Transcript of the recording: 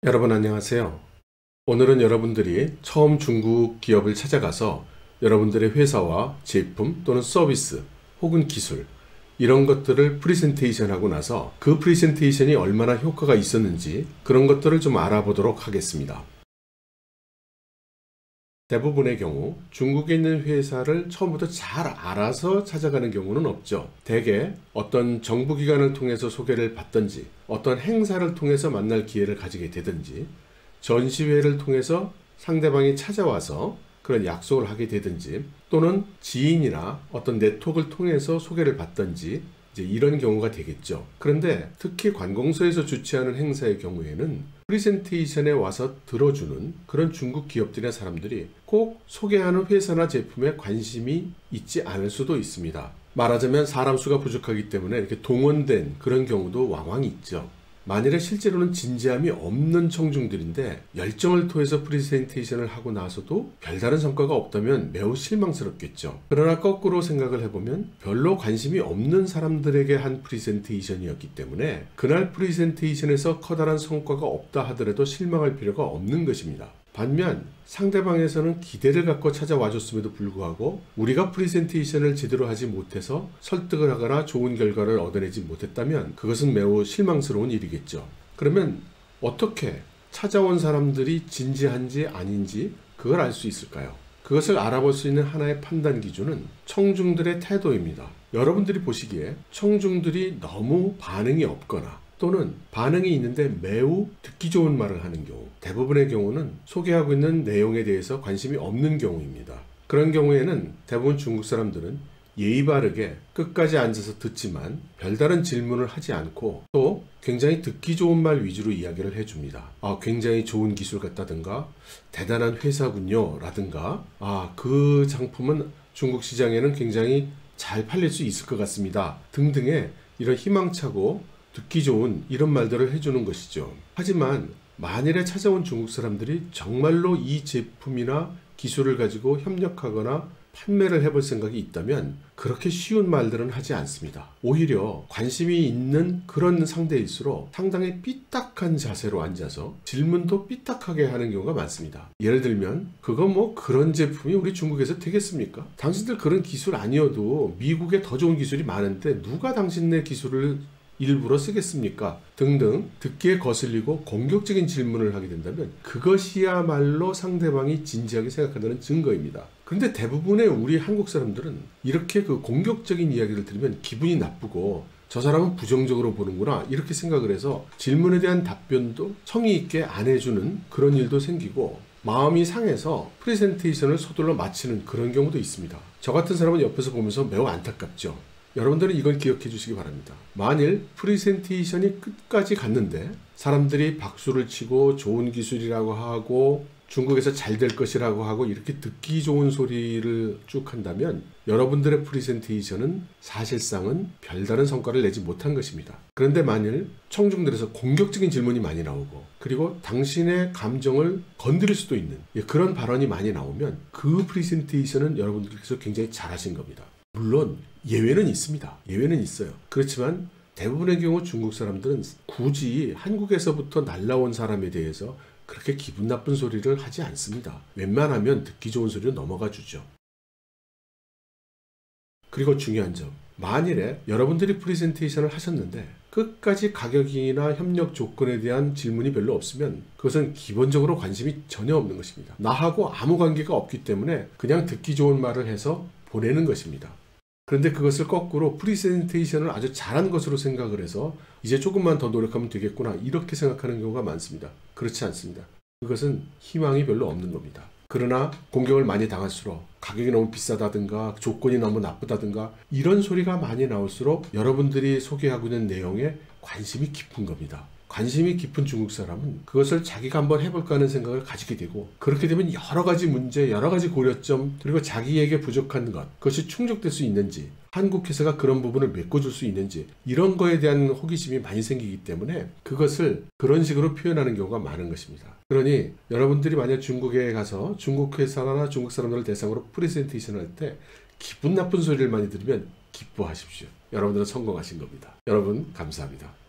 여러분 안녕하세요. 오늘은 여러분들이 처음 중국 기업을 찾아가서 여러분들의 회사와 제품 또는 서비스 혹은 기술 이런 것들을 프리젠테이션 하고 나서 그 프리젠테이션이 얼마나 효과가 있었는지 그런 것들을 좀 알아보도록 하겠습니다. 대부분의 경우 중국에 있는 회사를 처음부터 잘 알아서 찾아가는 경우는 없죠. 대개 어떤 정부기관을 통해서 소개를 받든지 어떤 행사를 통해서 만날 기회를 가지게 되든지 전시회를 통해서 상대방이 찾아와서 그런 약속을 하게 되든지 또는 지인이나 어떤 네트워크를 통해서 소개를 받든지 이제 이런 경우가 되겠죠. 그런데 특히 관공서에서 주최하는 행사의 경우에는 프리젠테이션에 와서 들어주는 그런 중국 기업들이나 사람들이 꼭 소개하는 회사나 제품에 관심이 있지 않을 수도 있습니다. 말하자면 사람 수가 부족하기 때문에 이렇게 동원된 그런 경우도 왕왕 있죠. 만일에 실제로는 진지함이 없는 청중들인데 열정을 토해서 프리젠테이션을 하고 나서도 별다른 성과가 없다면 매우 실망스럽겠죠. 그러나 거꾸로 생각을 해보면 별로 관심이 없는 사람들에게 한 프리젠테이션이었기 때문에 그날 프리젠테이션에서 커다란 성과가 없다 하더라도 실망할 필요가 없는 것입니다. 반면 상대방에서는 기대를 갖고 찾아와 줬음에도 불구하고 우리가 프리젠테이션을 제대로 하지 못해서 설득을 하거나 좋은 결과를 얻어내지 못했다면 그것은 매우 실망스러운 일이겠죠. 그러면 어떻게 찾아온 사람들이 진지한지 아닌지 그걸 알 수 있을까요? 그것을 알아볼 수 있는 하나의 판단 기준은 청중들의 태도입니다. 여러분들이 보시기에 청중들이 너무 반응이 없거나 또는 반응이 있는데 매우 듣기 좋은 말을 하는 경우, 대부분의 경우는 소개하고 있는 내용에 대해서 관심이 없는 경우입니다. 그런 경우에는 대부분 중국 사람들은 예의 바르게 끝까지 앉아서 듣지만 별다른 질문을 하지 않고 또 굉장히 듣기 좋은 말 위주로 이야기를 해줍니다. 굉장히 좋은 기술 같다든가 대단한 회사군요 라든가 그 상품은 중국 시장에는 굉장히 잘 팔릴 수 있을 것 같습니다 등등의 이런 희망차고 듣기 좋은 이런 말들을 해주는 것이죠. 하지만 만일에 찾아온 중국 사람들이 정말로 이 제품이나 기술을 가지고 협력하거나 판매를 해볼 생각이 있다면 그렇게 쉬운 말들은 하지 않습니다. 오히려 관심이 있는 그런 상대일수록 상당히 삐딱한 자세로 앉아서 질문도 삐딱하게 하는 경우가 많습니다. 예를 들면 그거 그런 제품이 우리 중국에서 되겠습니까? 당신들 그런 기술 아니어도 미국에 더 좋은 기술이 많은데 누가 당신네 기술을 일부러 쓰겠습니까? 등등 듣기에 거슬리고 공격적인 질문을 하게 된다면 그것이야말로 상대방이 진지하게 생각한다는 증거입니다. 그런데 대부분의 우리 한국 사람들은 이렇게 그 공격적인 이야기를 들으면 기분이 나쁘고 저 사람은 부정적으로 보는구나 이렇게 생각을 해서 질문에 대한 답변도 성의 있게 안 해주는 그런 일도 생기고 마음이 상해서 프레젠테이션을 서둘러 마치는 그런 경우도 있습니다. 저 같은 사람은 옆에서 보면서 매우 안타깝죠. 여러분들은 이걸 기억해 주시기 바랍니다. 만일 프리젠테이션이 끝까지 갔는데 사람들이 박수를 치고 좋은 기술이라고 하고 중국에서 잘 될 것이라고 하고 이렇게 듣기 좋은 소리를 쭉 한다면 여러분들의 프리젠테이션은 사실상은 별다른 성과를 내지 못한 것입니다. 그런데 만일 청중들에서 공격적인 질문이 많이 나오고 그리고 당신의 감정을 건드릴 수도 있는 그런 발언이 많이 나오면 그 프리젠테이션은 여러분들께서 굉장히 잘하신 겁니다. 물론 예외는 있습니다. 예외는 있어요. 그렇지만 대부분의 경우 중국 사람들은 굳이 한국에서부터 날라온 사람에 대해서 그렇게 기분 나쁜 소리를 하지 않습니다. 웬만하면 듣기 좋은 소리로 넘어가 주죠. 그리고 중요한 점, 만일에 여러분들이 프레젠테이션을 하셨는데 끝까지 가격이나 협력 조건에 대한 질문이 별로 없으면 그것은 기본적으로 관심이 전혀 없는 것입니다. 나하고 아무 관계가 없기 때문에 그냥 듣기 좋은 말을 해서 보내는 것입니다. 그런데 그것을 거꾸로 프리젠테이션을 아주 잘한 것으로 생각을 해서 이제 조금만 더 노력하면 되겠구나 이렇게 생각하는 경우가 많습니다. 그렇지 않습니다. 그것은 희망이 별로 없는 겁니다. 그러나 공격을 많이 당할수록 가격이 너무 비싸다든가 조건이 너무 나쁘다든가 이런 소리가 많이 나올수록 여러분들이 소개하고 있는 내용에 관심이 깊은 겁니다. 관심이 깊은 중국 사람은 그것을 자기가 한번 해볼까 하는 생각을 가지게 되고 그렇게 되면 여러 가지 문제, 여러 가지 고려점 그리고 자기에게 부족한 것 그것이 충족될 수 있는지 한국 회사가 그런 부분을 메꿔줄 수 있는지 이런 거에 대한 호기심이 많이 생기기 때문에 그것을 그런 식으로 표현하는 경우가 많은 것입니다. 그러니 여러분들이 만약 중국에 가서 중국 회사나 중국 사람들을 대상으로 프레젠테이션을 할 때 기분 나쁜 소리를 많이 들으면 기뻐하십시오. 여러분들은 성공하신 겁니다. 여러분 감사합니다.